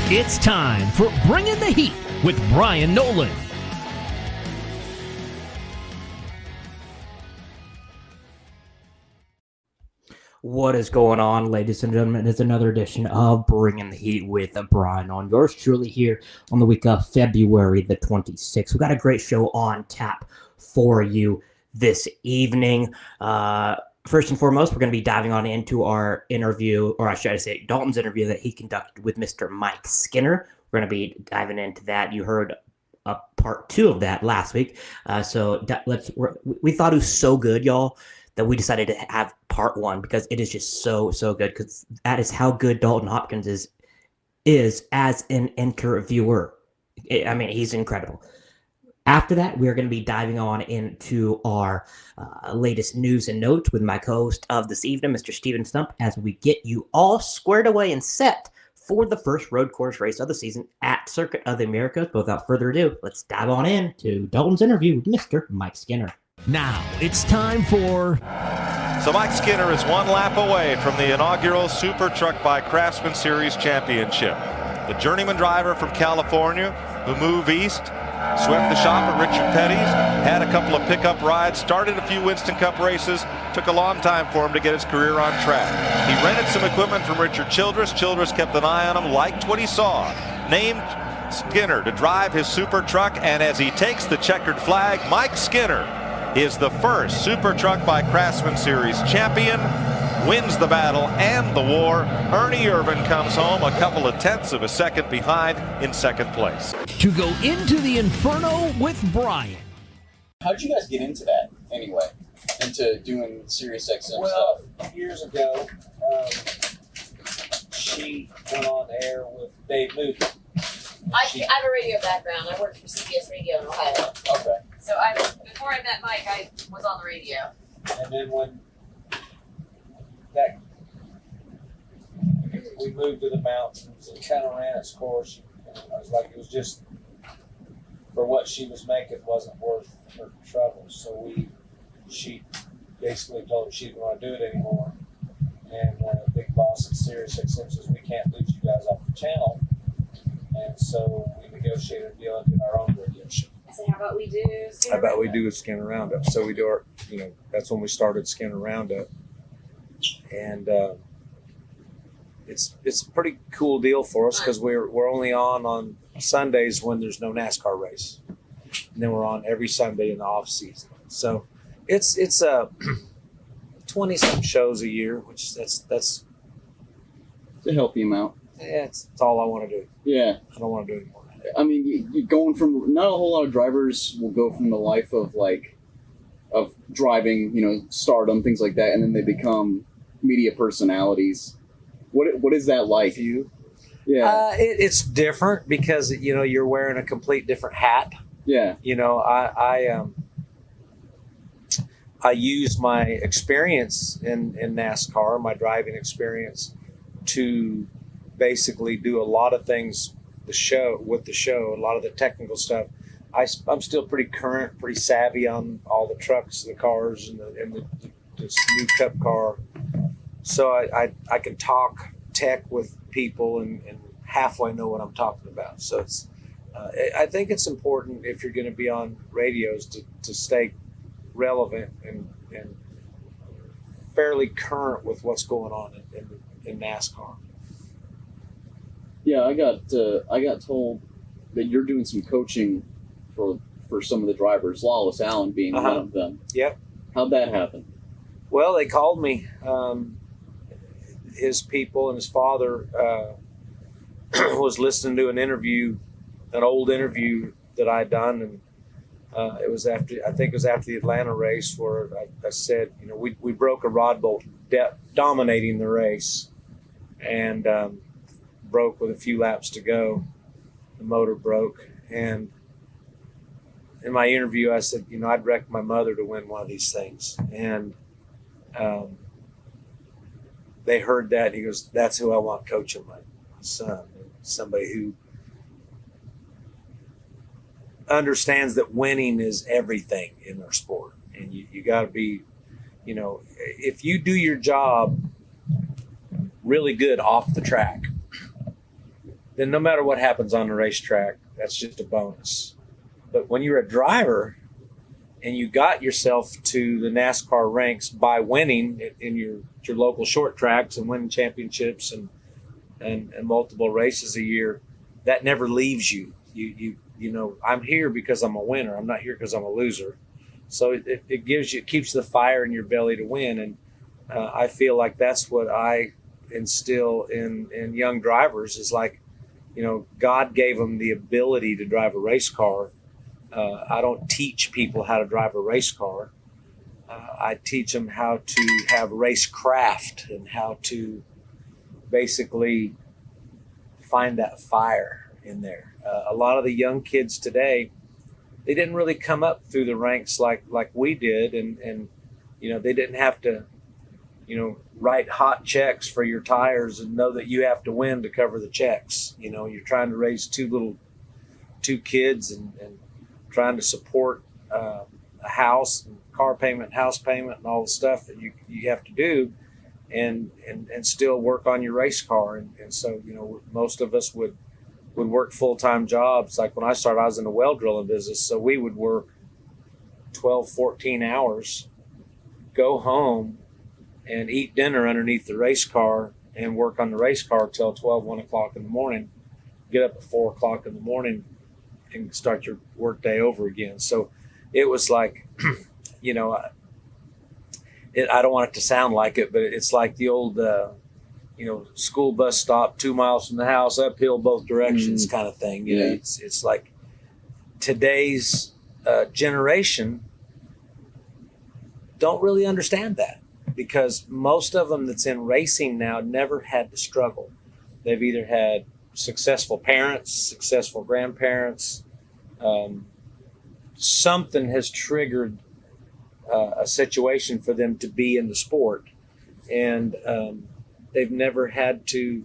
It's time for Bringing the Heat with Bryan Nolen. What is going on, ladies and gentlemen? It's another edition of Bringing the Heat with Bryan Nolen. Yours truly here on the week of February the 26th. We've got a great show on tap for you this evening. First and foremost, we're going to be diving on into our interview, or I should say Dalton's interview that he conducted with Mr. Mike Skinner. We're going to be diving into that. You heard part 2 of that last week. We thought it was so good, y'all, that we decided to have part 1 because it is just so good, because that is how good Dalton Hopkins is as an interviewer. I mean, he's incredible. After that, we're going to be diving on into our latest news and notes with my co-host of this evening, Mr. Stephen Stumpf, as we get you all squared away and set for the first road course race of the season at Circuit of the Americas. But without further ado, let's dive on in to Dalton's interview with Mr. Mike Skinner. Now it's time for... So Mike Skinner is one lap away from the inaugural Super Truck by Craftsman Series Championship. The journeyman driver from California who moved east, swept the shop at Richard Petty's, had a couple of pickup rides, started a few Winston Cup races, took a long time for him to get his career on track. He rented some equipment from Richard Childress. Childress kept an eye on him, liked what he saw, named Skinner to drive his Super Truck, and as he takes the checkered flag, Mike Skinner is the first Super Truck by Craftsman Series champion, wins the battle and the war. Ernie Irvin comes home a couple of tenths of a second behind in second place. To go into the Inferno with Bryan. How'd you guys get into that anyway? Into doing Sirius XM stuff? Well, years ago, she went on air with Dave Moody. I have a radio background. I worked for CBS Radio in Ohio. Okay. So before I met Mike, I was on the radio. And then when we moved to the mountains, it kind of ran its course. I was like, it was just, for what she was making, wasn't worth her trouble. So she basically told her she didn't want to do it anymore. And the big boss at Sirius XM says, we can't lose you guys off the channel. And so we negotiated a deal and did our own radio show. I said, how about we do Skinner How about we Roundup? do a Skinner Roundup? So we do our, that's when we started Skinner Roundup. And it's a pretty cool deal for us because we're only on Sundays when there's no NASCAR race. And then we're on every Sunday in the off season. So it's 20-some shows a year, which that's It's a healthy amount. it's all I want to do. Yeah. I don't want to do any more. I mean, you're going from, not a whole lot of drivers will go from the life of driving, stardom, things like that, and then they become media personalities. What is that like? You? Yeah. It's different because you're wearing a complete different hat. Yeah. I use my experience in NASCAR, my driving experience, to basically do a lot of things with the show, a lot of the technical stuff. I'm still pretty current, pretty savvy on all the trucks, the cars, and the new Cup car. So I can talk tech with people and halfway know what I'm talking about. So it's I think it's important if you're going to be on radios to stay relevant and fairly current with what's going on in NASCAR. Yeah, I got told that you're doing some coaching for some of the drivers, Lawless Allen being one of them. Yep. How'd that happen? Well, they called me. His people and his father was listening to an old interview that I'd done, and it was after the Atlanta race where I said, we broke a rod bolt dominating the race, and broke with a few laps to go. The motor broke, and in my interview I said, I'd wreck my mother to win one of these things, and they heard that, and he goes, that's who I want coaching my son, somebody who understands that winning is everything in our sport, and you got to be, if you do your job really good off the track, then no matter what happens on the racetrack, that's just a bonus. But when you're a driver and you got yourself to the NASCAR ranks by winning in your local short tracks and winning championships and multiple races a year, that never leaves you. You know, I'm here because I'm a winner. I'm not here because I'm a loser. So it keeps the fire in your belly to win. And I feel like that's what I instill in young drivers is like, you know, God gave them the ability to drive a race car. I don't teach people how to drive a race car. I teach them how to have racecraft and how to basically find that fire in there. A lot of the young kids today, they didn't really come up through the ranks like we did, and you know, they didn't have to, you know, write hot checks for your tires and know that you have to win to cover the checks. You know, you're trying to raise two kids and trying to support a house and car payment, house payment, and all the stuff that you have to do, and still work on your race car. And so, you know, most of us would work full-time jobs. Like when I started, I was in the well drilling business, so we would work 12, 14 hours, go home and eat dinner underneath the race car and work on the race car till 12, 1 o'clock in the morning, get up at 4 o'clock in the morning and start your work day over again. So it was like, you know, I don't want it to sound like it, but it's like the old, you know, school bus stop 2 miles from the house, uphill both directions kind of thing. You know, it's like today's generation don't really understand that, because most of them that's in racing now never had to struggle. They've either had successful parents, successful grandparents. Something has triggered a situation for them to be in the sport, and they've never had to, you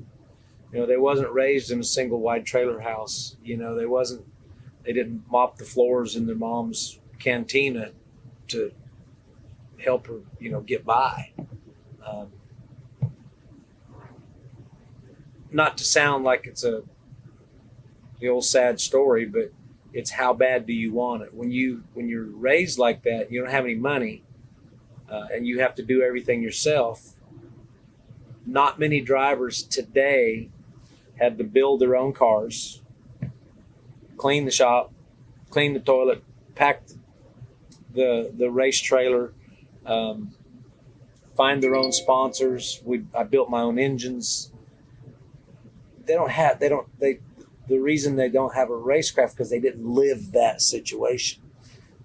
know, they wasn't raised in a single wide trailer house. You know, they didn't mop the floors in their mom's cantina to help her, you know, get by. Not to sound like it's the old sad story, but it's how bad do you want it? When you're raised like that, you don't have any money, and you have to do everything yourself. Not many drivers today had to build their own cars, clean the shop, clean the toilet, pack the race trailer, find their own sponsors. I built my own engines. The reason they don't have a racecraft because they didn't live that situation.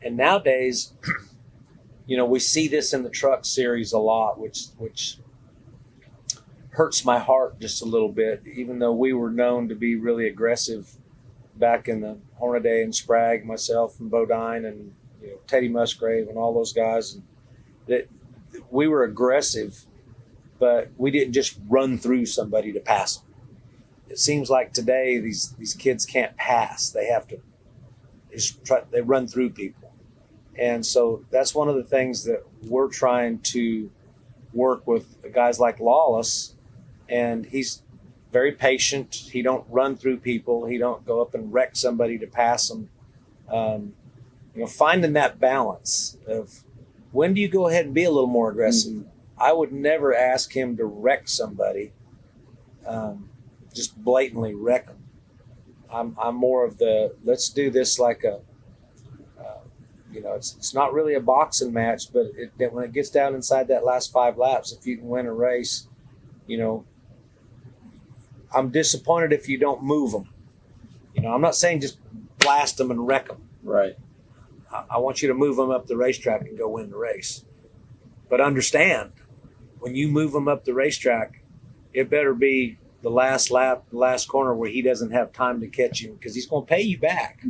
And nowadays, you know, we see this in the truck series a lot, which hurts my heart just a little bit, even though we were known to be really aggressive back in the Hornaday and Sprague, myself and Bodine and, you know, Teddy Musgrave and all those guys. And that we were aggressive, but we didn't just run through somebody to pass them. It seems like today these kids can't pass. They have to they run through people. And so that's one of the things that we're trying to work with guys like Lawless. And he's very patient. He don't run through people. He don't go up and wreck somebody to pass them. You know, finding that balance of when do you go ahead and be a little more aggressive? I would never ask him to wreck somebody, just blatantly wreck them. I'm more of the, let's do this like a, you know, it's not really a boxing match, but when it gets down inside that last 5 laps, if you can win a race, you know, I'm disappointed if you don't move them. You know, I'm not saying just blast them and wreck them. Right. I want you to move them up the racetrack and go win the race. But understand, when you move them up the racetrack, it better be the last lap, the last corner where he doesn't have time to catch you, because he's going to pay you back.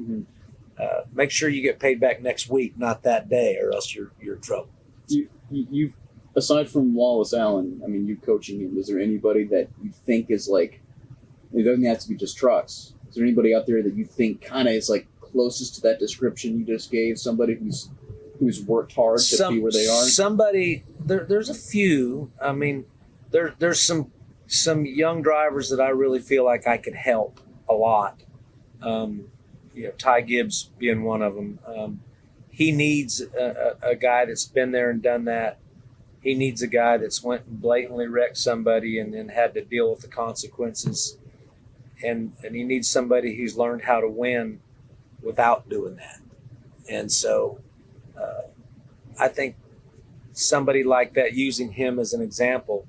Make sure you get paid back next week, not that day, or else you're in trouble. You aside from Wallace Allen, I mean, you coaching him, is there anybody that you think is like, it doesn't have to be just trucks. Is there anybody out there that you think kind of is like closest to that description you just gave? Somebody who's worked hard to be where they are? Somebody, there's a few. I mean, there's some young drivers that I really feel like I could help. a lot. Ty Gibbs being one of them. He needs a guy that's been there and done that. He needs a guy that's went and blatantly wrecked somebody and then had to deal with the consequences. And he needs somebody who's learned how to win without doing that. And so I think somebody like that, using him as an example,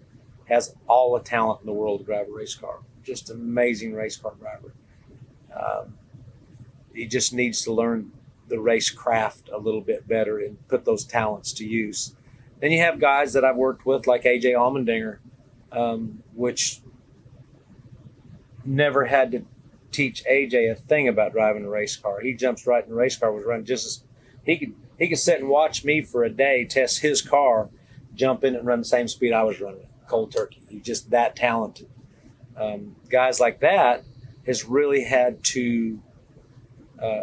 has all the talent in the world to drive a race car. Just an amazing race car driver. He just needs to learn the race craft a little bit better and put those talents to use. Then you have guys that I've worked with like AJ Allmendinger, which never had to teach AJ a thing about driving a race car. He jumps right in the race car, was running just as he could sit and watch me for a day, test his car, jump in and run the same speed I was running, cold turkey. He's just that talented. Guys like that has really had to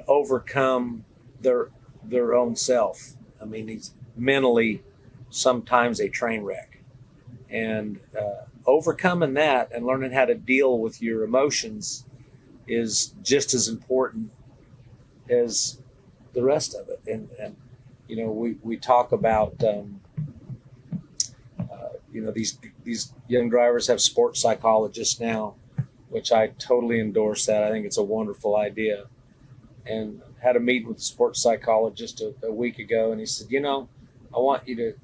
overcome their own self. I mean, he's mentally sometimes a train wreck, and overcoming that and learning how to deal with your emotions is just as important as the rest of it. And we talk about these young drivers have sports psychologists now, which I totally endorse that. I think it's a wonderful idea. And had a meeting with a sports psychologist a week ago, and he said, I want you to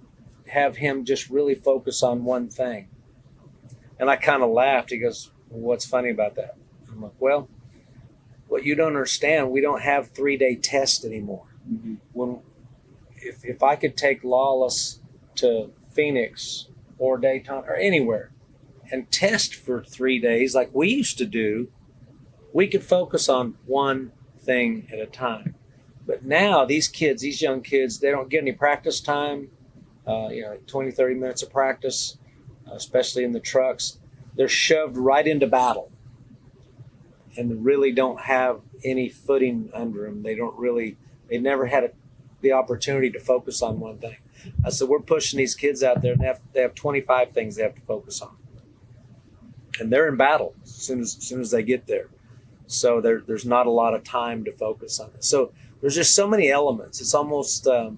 have him just really focus on one thing. And I kind of laughed. He goes, well, what's funny about that? I'm like, well, what you don't understand, we don't have 3-day tests anymore. Mm-hmm. If I could take Lawless to Phoenix or Daytona or anywhere and test for 3 days like we used to do, we could focus on one thing at a time. But now these young kids, they don't get any practice time, 20, 30 minutes of practice, especially in the trucks. They're shoved right into battle and really don't have any footing under them. They never had the opportunity to focus on one thing. So we're pushing these kids out there, and they have 25 things they have to focus on. And they're in battle as soon as they get there. So there's not a lot of time to focus on it. So there's just so many elements. It's almost, a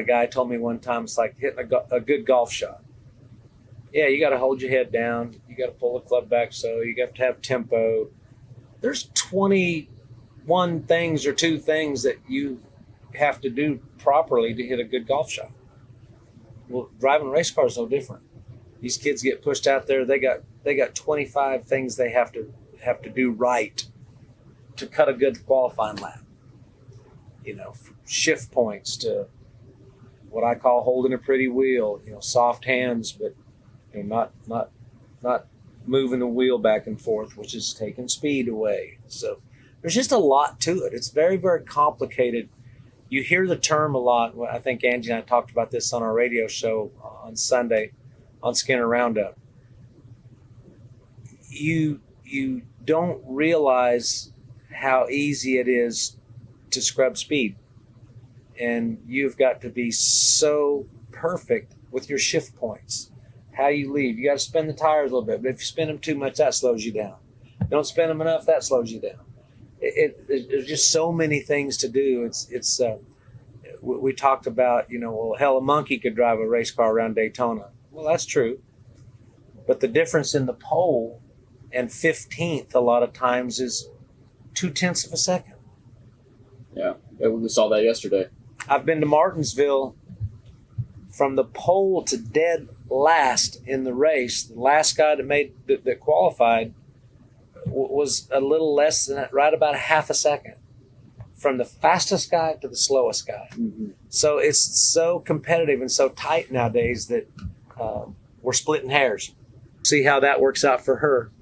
guy told me one time, it's like hitting a good golf shot. Yeah, you got to hold your head down. You got to pull the club back, so you got to have tempo. There's 21 things or 2 things that you have to do properly to hit a good golf shot. Well, driving a race car is no different. These kids get pushed out there. They got 25 things they have to do right to cut a good qualifying lap. From shift points to what I call holding a pretty wheel. Soft hands, but not moving the wheel back and forth, which is taking speed away. So there's just a lot to it. It's very, very complicated. You hear the term a lot. I think Angie and I talked about this on our radio show on Sunday on Skinner Roundup. You don't realize how easy it is to scrub speed. And you've got to be so perfect with your shift points. How you leave. You got to spin the tires a little bit, but if you spin them too much, that slows you down. You don't spin them enough, that slows you down. There's just so many things to do. We talked about, a monkey could drive a race car around Daytona. Well, that's true. But the difference in the pole and 15th a lot of times is 0.2 of a second. Yeah, we saw that yesterday. I've been to Martinsville. From the pole to dead last in the race, the last guy that qualified was a little less than that, right about 0.5 second, from the fastest guy to the slowest guy. Mm-hmm. So it's so competitive and so tight nowadays that we're splitting hairs. See how that works out for her.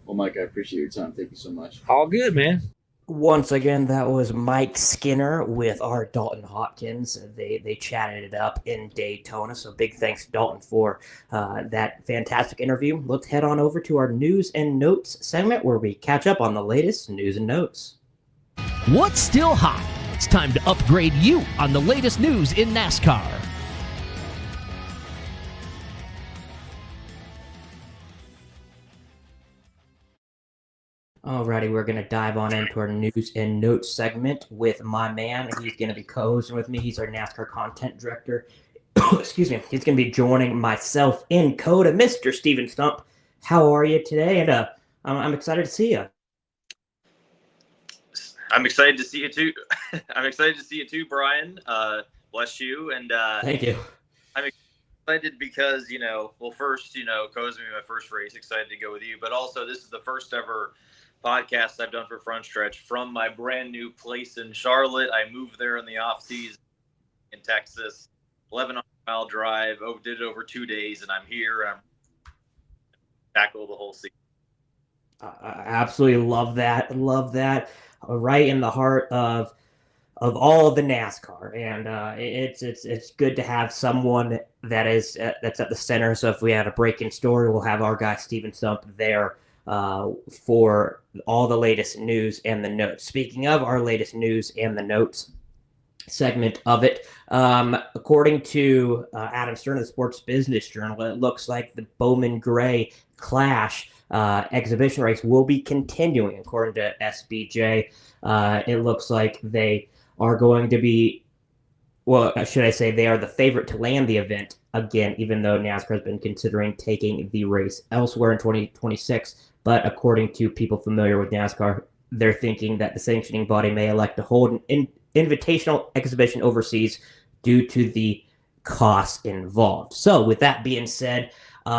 Well, Mike, I appreciate your time. Thank you so much. All good, man. Once again, that was Mike Skinner with our Dalton Hopkins. They chatted it up in Daytona, so big thanks to Dalton for that fantastic interview. Let's head on over to our News and Notes segment where we catch up on the latest news and notes. What's still hot? It's time to upgrade you on the latest news in NASCAR. Alrighty, we're going to dive on into our news and notes segment with my man. He's going to be co-hosting with me. He's our NASCAR content director. Excuse me. He's going to be joining myself in CODA, Mr. Stephen Stumpf. How are you today? And I'm excited to see you. I'm excited to see you too. I'm excited to see you too, Brian. Bless you. And Thank you. I'm excited because, first, Co's gonna be my first race. Excited to go with you. But also, this is the first ever podcast I've done for Front Stretch from my brand new place in Charlotte. I moved there in the off season in Texas, 11-mile drive. Did it over 2 days, and I'm here. I'm tackle the whole season. I absolutely love that. Love that. Right in the heart of all of the NASCAR, and it's good to have someone that's at the center. So if we had a breaking story, we'll have our guy Stephen Stumpf there for all the latest news and the notes. Speaking of our latest news and the notes segment of it, according to Adam Stern of the Sports Business Journal, it looks like the Bowman Gray Clash exhibition race will be continuing. According to SBJ, it looks like they are going to be, well, should I say they are the favorite to land the event again, even though NASCAR has been considering taking the race elsewhere in 2026. But according to people familiar with NASCAR, they're thinking that the sanctioning body may elect to hold an invitational exhibition overseas due to the costs involved. So with that being said,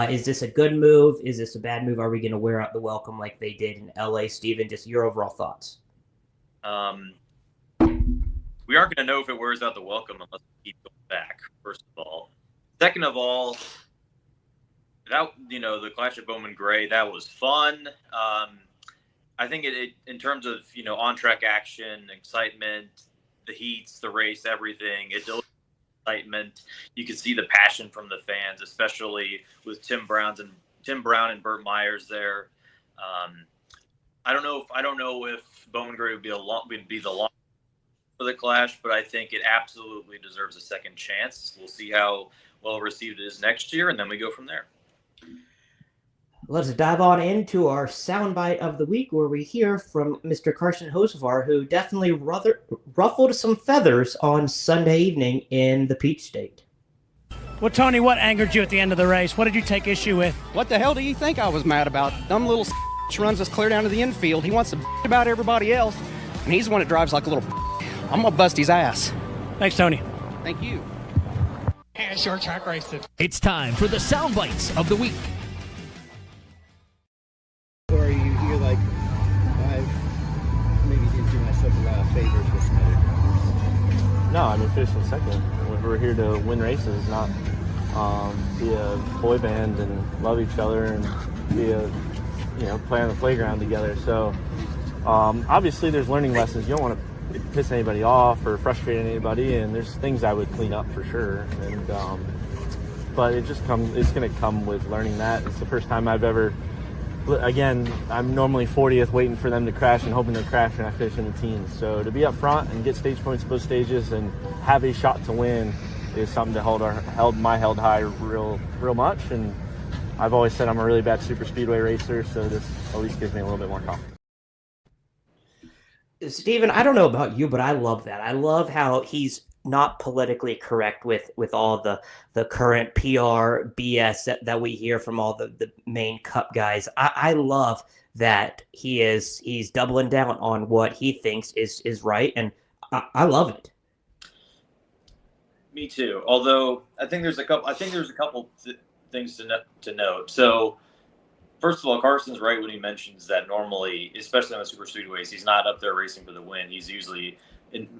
is this a good move? Is this a bad move? Are we going to wear out the welcome like they did in LA? Steven, just your overall thoughts. We aren't going to know if it wears out the welcome unless we keep going back, first of all. Second of all, that the Clash of Bowman Gray, that was fun. I think it in terms of on-track action, excitement, the heats, the race, everything, it delivers excitement. You can see the passion from the fans, especially with Tim Brown and Burt Myers there. I don't know if Bowman Gray would be the long for the Clash, but I think it absolutely deserves a second chance. We'll see how well received it is next year, and then we go from there. Let's dive on into our soundbite of the week, where we hear from Mr. Carson Hocevar, who definitely ruffled some feathers on Sunday evening in the Peach State. Well, Tony, what angered you at the end of the race? What did you take issue with? What the hell do you think I was mad about? Dumb little runs us clear down to the infield. He wants to about everybody else, and he's the one that drives like a little. I'm going to bust his ass. Thanks, Tony. Thank you. And short track racing. It's time for the sound bites of the week. Or are you here like I've maybe didn't do myself a lot of favors with some other. No, I mean finishing second. We're here to win races, not be a boy band and love each other and be play on the playground together. So obviously there's learning lessons. You don't want to piss anybody off or frustrate anybody, and there's things I would clean up for sure. And but it's going to come with learning that. It's the first time I've ever. Again, I'm normally 40th waiting for them to crash and hoping they crash and I finish in the teens. So to be up front and get stage points both stages and have a shot to win is something to hold my head high real much. And I've always said I'm a really bad super speedway racer, so this at least gives me a little bit more confidence. Steven, I don't know about you, but I love that. I love how he's not politically correct with all the current PR BS that we hear from all the main Cup guys. I love that he's doubling down on what he thinks is right, and I love it. Me too. Although I think there's a couple things to note. So first of all, Carson's right when he mentions that normally, especially on the super speedways, he's not up there racing for the win. He's usually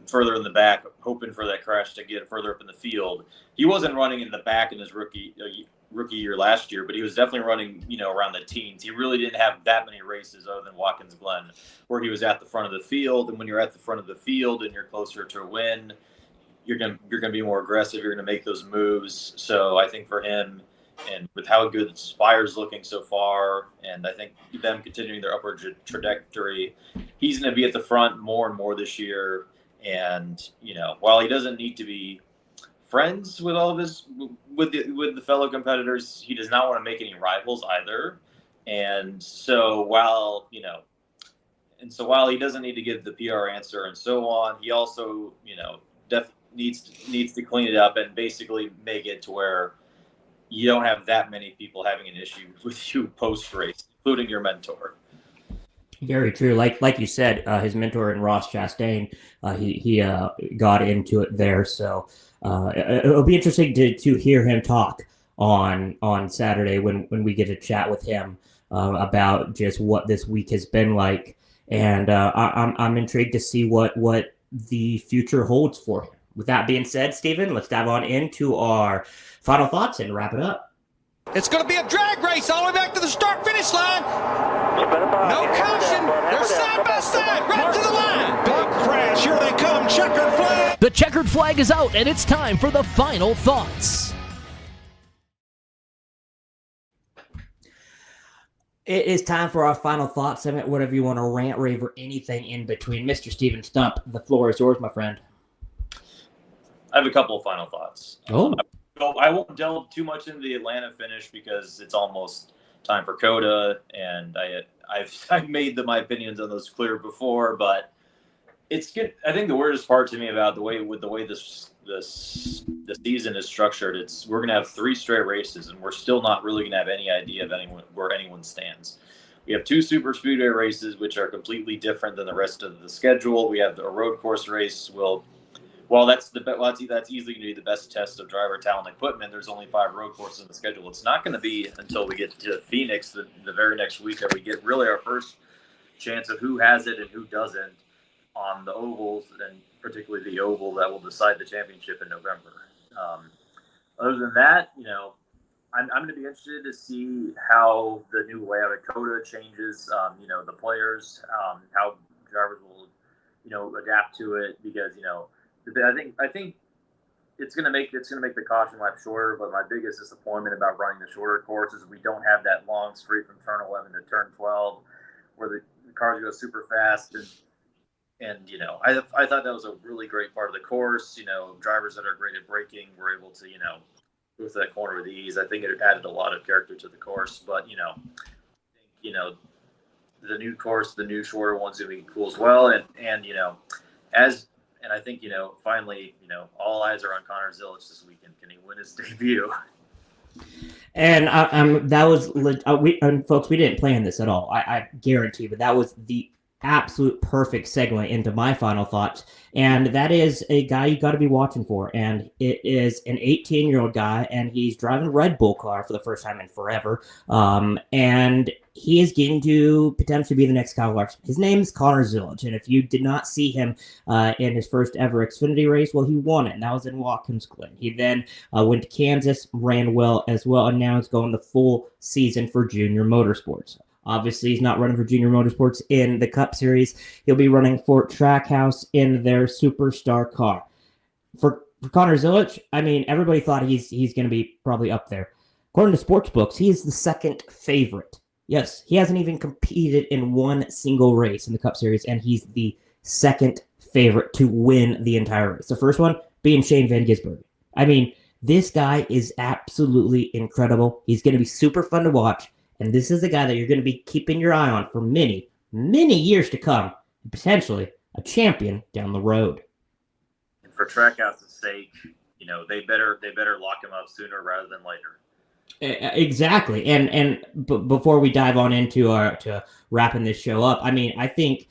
further in the back, hoping for that crash to get further up in the field. He wasn't running in the back in his rookie year last year, but he was definitely running, around the teens. He really didn't have that many races other than Watkins Glen where he was at the front of the field. And when you're at the front of the field and you're closer to a win, you're gonna be more aggressive. You're gonna make those moves. So I think for him, and with how good Spire's looking so far, and I think them continuing their upward trajectory, he's going to be at the front more and more this year. And while he doesn't need to be friends with all of his with the fellow competitors, he does not want to make any rivals either. And so while and so while he doesn't need to give the PR answer and so on, he also, needs to clean it up and basically make it to where you don't have that many people having an issue with you post-race, including your mentor. Very true. Like you said, his mentor in Ross Chastain, he got into it there. So it'll be interesting to hear him talk on Saturday when we get to chat with him about just what this week has been like. And I'm intrigued to see what the future holds for him. With that being said, Stephen, let's dive on into our final thoughts and wrap it up. It's going to be a drag race all the way back to the start-finish line. No caution. They're side by side, right to the line. Big crash. Here they come. Checkered flag. The checkered flag is out, and it's time for the final thoughts. It is time for our final thoughts segment. Whatever you want to rant, rave, or anything in between. Mr. Stephen Stumpf, the floor is yours, my friend. I have a couple of final thoughts. Oh. I won't delve too much into the Atlanta finish because it's almost time for Coda, and I've made my opinions on those clear before. But it's good. I think the weirdest part to me about the way the season is structured, we're gonna have 3 straight races, and we're still not really gonna have any idea of where anyone stands. We have 2 super speedway races, which are completely different than the rest of the schedule. We have a road course race. That's easily going to be the best test of driver talent and equipment. There's only 5 road courses in the schedule. It's not going to be until we get to Phoenix the very next week that we get really our first chance of who has it and who doesn't on the ovals, and particularly the oval that will decide the championship in November. Other than that, I'm going to be interested to see how the new layout of COTA changes. The players, how drivers will, adapt to it, because I think it's going to make the caution lap shorter. But my biggest disappointment about running the shorter course is we don't have that long straight from turn 11 to turn 12, where the cars go super fast. And I thought that was a really great part of the course. Drivers that are great at braking were able to go through that corner with ease. I think it added a lot of character to the course. But the new course, the new shorter one's going to be cool as well. And I think, finally, all eyes are on Connor Zilisch this weekend. Can he win his debut? And that was folks, we didn't plan this at all. I guarantee, but that was the absolute perfect segue into my final thoughts. And that is a guy you got to be watching for. And it is an 18-year-old guy, and he's driving a Red Bull car for the first time in forever. And he is getting to potentially be the next Kyle Larson. His name is Connor Zilisch. And if you did not see him in his first ever Xfinity race, well, he won it. And that was in Watkins Glen. He then went to Kansas, ran well as well, and now is going the full season for Junior Motorsports. Obviously, he's not running for Junior Motorsports in the Cup Series. He'll be running for Trackhouse in their Superstar car. For Connor Zilisch, everybody thought he's going to be probably up there. According to sportsbooks, he is the second favorite. Yes, he hasn't even competed in one single race in the Cup Series, and he's the second favorite to win the entire race. The first one being Shane Van Gisbergen. This guy is absolutely incredible. He's going to be super fun to watch. And this is a guy that you're going to be keeping your eye on for many, many years to come. Potentially a champion down the road. And for Trackhouse's sake, they better lock him up sooner rather than later. Exactly. And before we dive on into to wrapping this show up, I think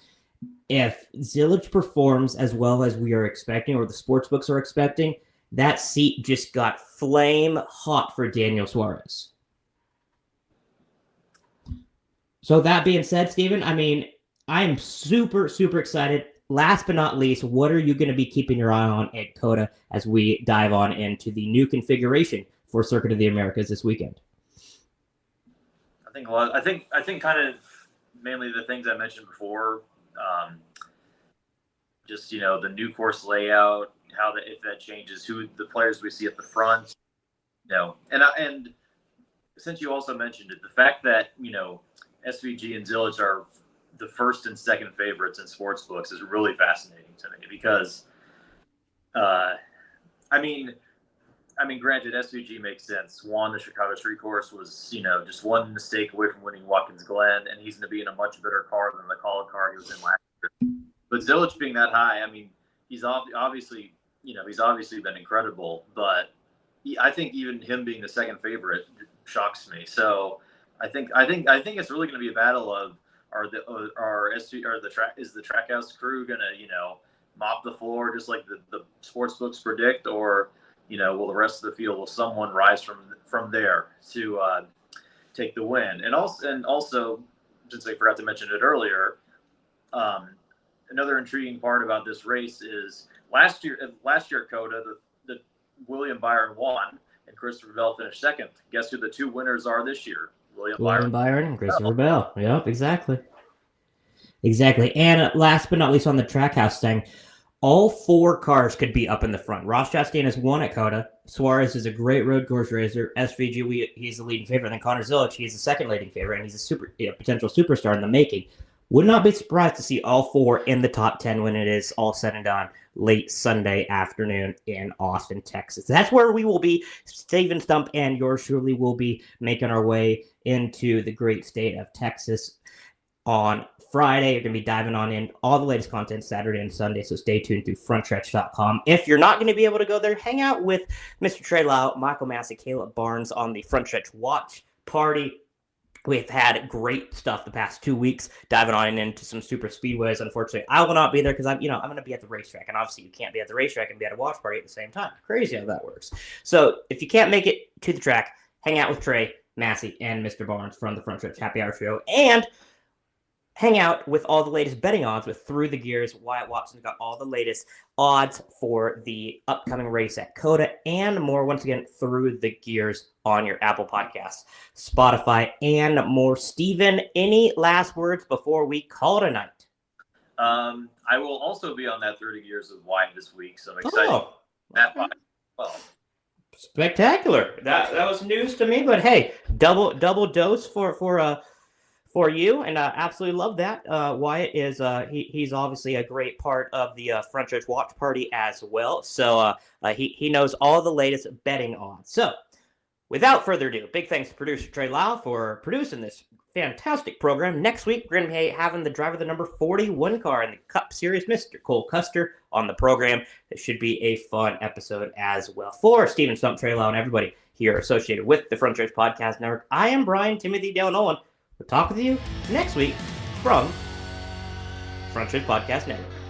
if Zilisch performs as well as we are expecting, or the sportsbooks are expecting, that seat just got flame hot for Daniel Suarez. So that being said, Stephen, I am super, super excited. Last but not least, what are you going to be keeping your eye on at COTA as we dive on into the new configuration for Circuit of the Americas this weekend? I think kind of mainly the things I mentioned before. Just the new course layout, if that changes, who the players we see at the front, and since you also mentioned it, the fact that SVG and Zilisch are the first and second favorites in sportsbooks is really fascinating to me, because, I I mean, granted, SVG makes sense. One, the Chicago Street Course was, just one mistake away from winning Watkins Glen, and he's going to be in a much better car than the Collin car he was in last year. But Zilich being that high, I mean, he's obviously been incredible. But I think even him being the second favorite shocks me. So I think it's really going to be a battle of is the Trackhouse crew going to mop the floor just like the sports books predict, or will the rest of the field, will someone rise from there to take the win? And also, since I forgot to mention it earlier, another intriguing part about this race is last year at COTA, the William Byron won and Christopher Bell finished second. Guess who the two winners are this year? William Byron and Christopher Bell. Yep, exactly. And last but not least on the Trackhouse thing, all four cars could be up in the front. Ross Chastain has won at COTA. Suarez is a great road course racer. SVG, he's the leading favorite. And then Connor Zilich, he's the second leading favorite, and he's a potential superstar in the making. Would not be surprised to see all four in the top 10 when it is all said and done late Sunday afternoon in Austin, Texas. That's where we will be. Stephen Stumpf and yours truly will be making our way into the great state of Texas on Friday. You're going to be diving on in all the latest content Saturday and Sunday, so stay tuned to frontstretch.com. If you're not going to be able to go there, hang out with Mr. Trey Lau, Michael Massey, Caleb Barnes on the Front Stretch Watch Party. We've had great stuff the past 2 weeks, diving on into some super speedways. Unfortunately, I will not be there because I'm going to be at the racetrack, and obviously you can't be at the racetrack and be at a watch party at the same time. Crazy how that works. So if you can't make it to the track, hang out with Trey, Massey, and Mr. Barnes from the Front Stretch Happy Hour Show, and hang out with all the latest betting odds with Through the Gears. Wyatt Watson's got all the latest odds for the upcoming race at COTA and more. Once again, Through the Gears on your Apple Podcasts, Spotify, and more. Steven, any last words before we call it a night? I will also be on that Through the Gears with Wyatt this week, so I'm excited. That well. Spectacular. That was news to me, but hey, double dose for you, and absolutely love that. Wyatt is he's obviously a great part of the Front Stretch Watch Party as well, so he knows all the latest betting odds. So without further ado, big thanks to producer Trey Lau for producing this fantastic program. Next week, we're going to be having the driver of the number 41 car in the Cup Series, Mr. Cole Custer, on the program. It should be a fun episode as well. For Stephen Stumpf, Trey Lau, and everybody here associated with the Front Stretch Podcast Network, I am Brian Timothy Dalton Nolen. We'll talk with you next week from Front Stretch Podcast Network.